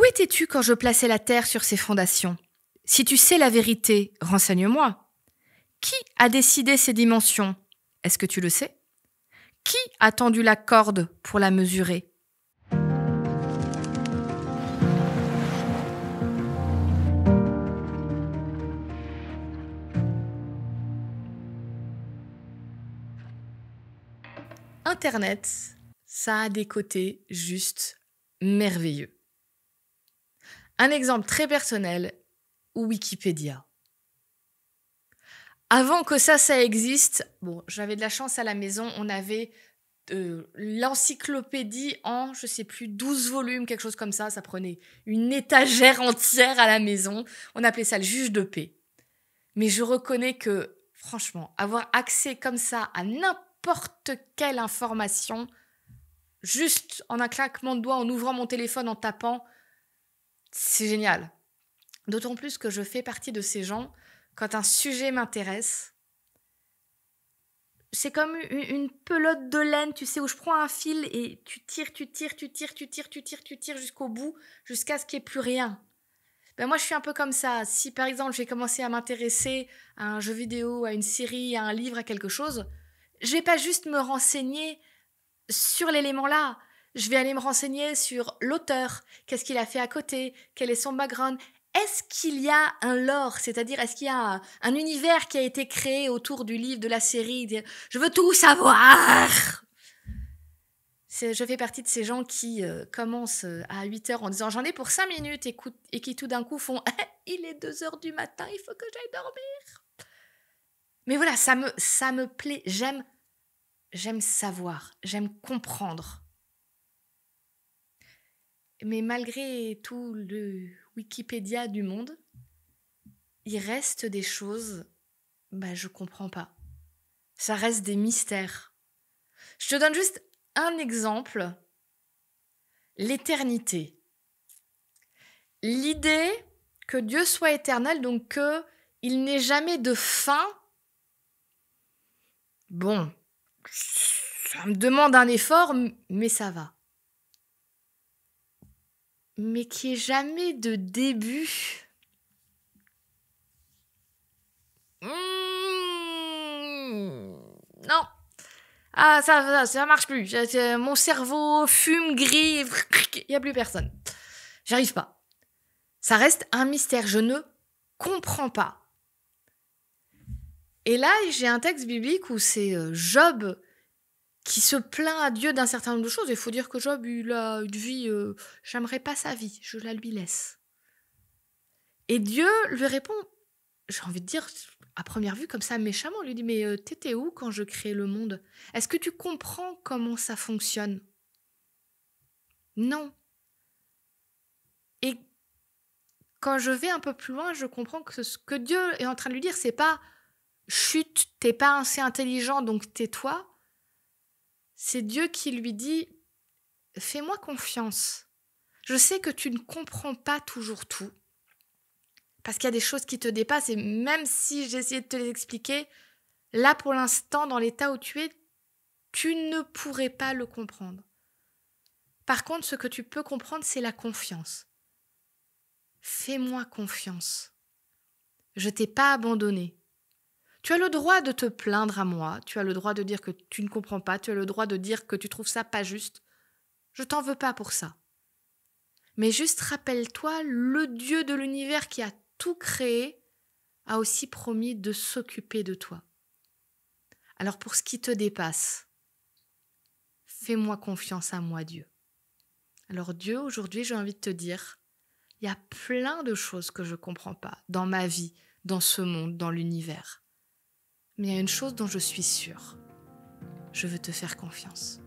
Où étais-tu quand je plaçais la terre sur ses fondations? Si tu sais la vérité, renseigne-moi. Qui a décidé ses dimensions? Est-ce que tu le sais? Qui a tendu la corde pour la mesurer? Internet, ça a des côtés juste merveilleux. Un exemple très personnel, Wikipédia. Avant que ça existe, bon, j'avais de la chance à la maison, on avait l'encyclopédie en, je sais plus, 12 volumes, quelque chose comme ça prenait une étagère entière à la maison. On appelait ça le juge de paix. Mais je reconnais que, franchement, avoir accès comme ça à n'importe quelle information, juste en un claquement de doigts, en ouvrant mon téléphone, en tapant, c'est génial. D'autant plus que je fais partie de ces gens, quand un sujet m'intéresse, c'est comme une pelote de laine, tu sais, où je prends un fil et tu tires jusqu'au bout, jusqu'à ce qu'il n'y ait plus rien. Ben moi, je suis un peu comme ça. Si, par exemple, j'ai commencé à m'intéresser à un jeu vidéo, à une série, à un livre, à quelque chose, je vais pas juste me renseigner sur l'élément là. Je vais aller me renseigner sur l'auteur, qu'est-ce qu'il a fait à côté, quel est son background. Est-ce qu'il y a un lore, c'est-à-dire est-ce qu'il y a un univers qui a été créé autour du livre, de la série? Je veux tout savoir. Je fais partie de ces gens qui commencent à 8 heures en disant j'en ai pour 5 minutes et qui tout d'un coup font il est 2 heures du matin, il faut que j'aille dormir. Mais voilà, ça me plaît, j'aime savoir, j'aime comprendre. Mais malgré tout le Wikipédia du monde, il reste des choses, je comprends pas. Ça reste des mystères. Je te donne juste un exemple. L'éternité. L'idée que Dieu soit éternel, donc qu'il n'ait jamais de fin, bon, ça me demande un effort, mais ça va. Mais qu'il n'y ait jamais de début. Non. Ah, ça marche plus. Mon cerveau fume gris, il n'y a plus personne. J'arrive pas. Ça reste un mystère, je ne comprends pas. Et là, j'ai un texte biblique où c'est Job qui se plaint à Dieu d'un certain nombre de choses. Il faut dire que Job, il a une vie, j'aimerais pas sa vie, je la lui laisse. Et Dieu lui répond, j'ai envie de dire, à première vue, comme ça, méchamment, il lui dit, mais t'étais où quand je créais le monde? Est-ce que tu comprends comment ça fonctionne? Non. Et quand je vais un peu plus loin, je comprends que ce que Dieu est en train de lui dire, c'est pas chut, t'es pas assez intelligent, donc tais-toi. C'est Dieu qui lui dit fais-moi confiance. Je sais que tu ne comprends pas toujours tout, parce qu'il y a des choses qui te dépassent, et même si j'essayais de te les expliquer, là pour l'instant, dans l'état où tu es, tu ne pourrais pas le comprendre. Par contre, ce que tu peux comprendre, c'est la confiance. Fais-moi confiance. Je t'ai pas abandonné. Tu as le droit de te plaindre à moi, tu as le droit de dire que tu ne comprends pas, tu as le droit de dire que tu trouves ça pas juste. Je t'en veux pas pour ça. Mais juste rappelle-toi, le Dieu de l'univers qui a tout créé a aussi promis de s'occuper de toi. Alors pour ce qui te dépasse, fais-moi confiance à moi, Dieu. Alors Dieu, aujourd'hui, j'ai envie de te dire, il y a plein de choses que je ne comprends pas dans ma vie, dans ce monde, dans l'univers. Mais il y a une chose dont je suis sûre. Je veux te faire confiance.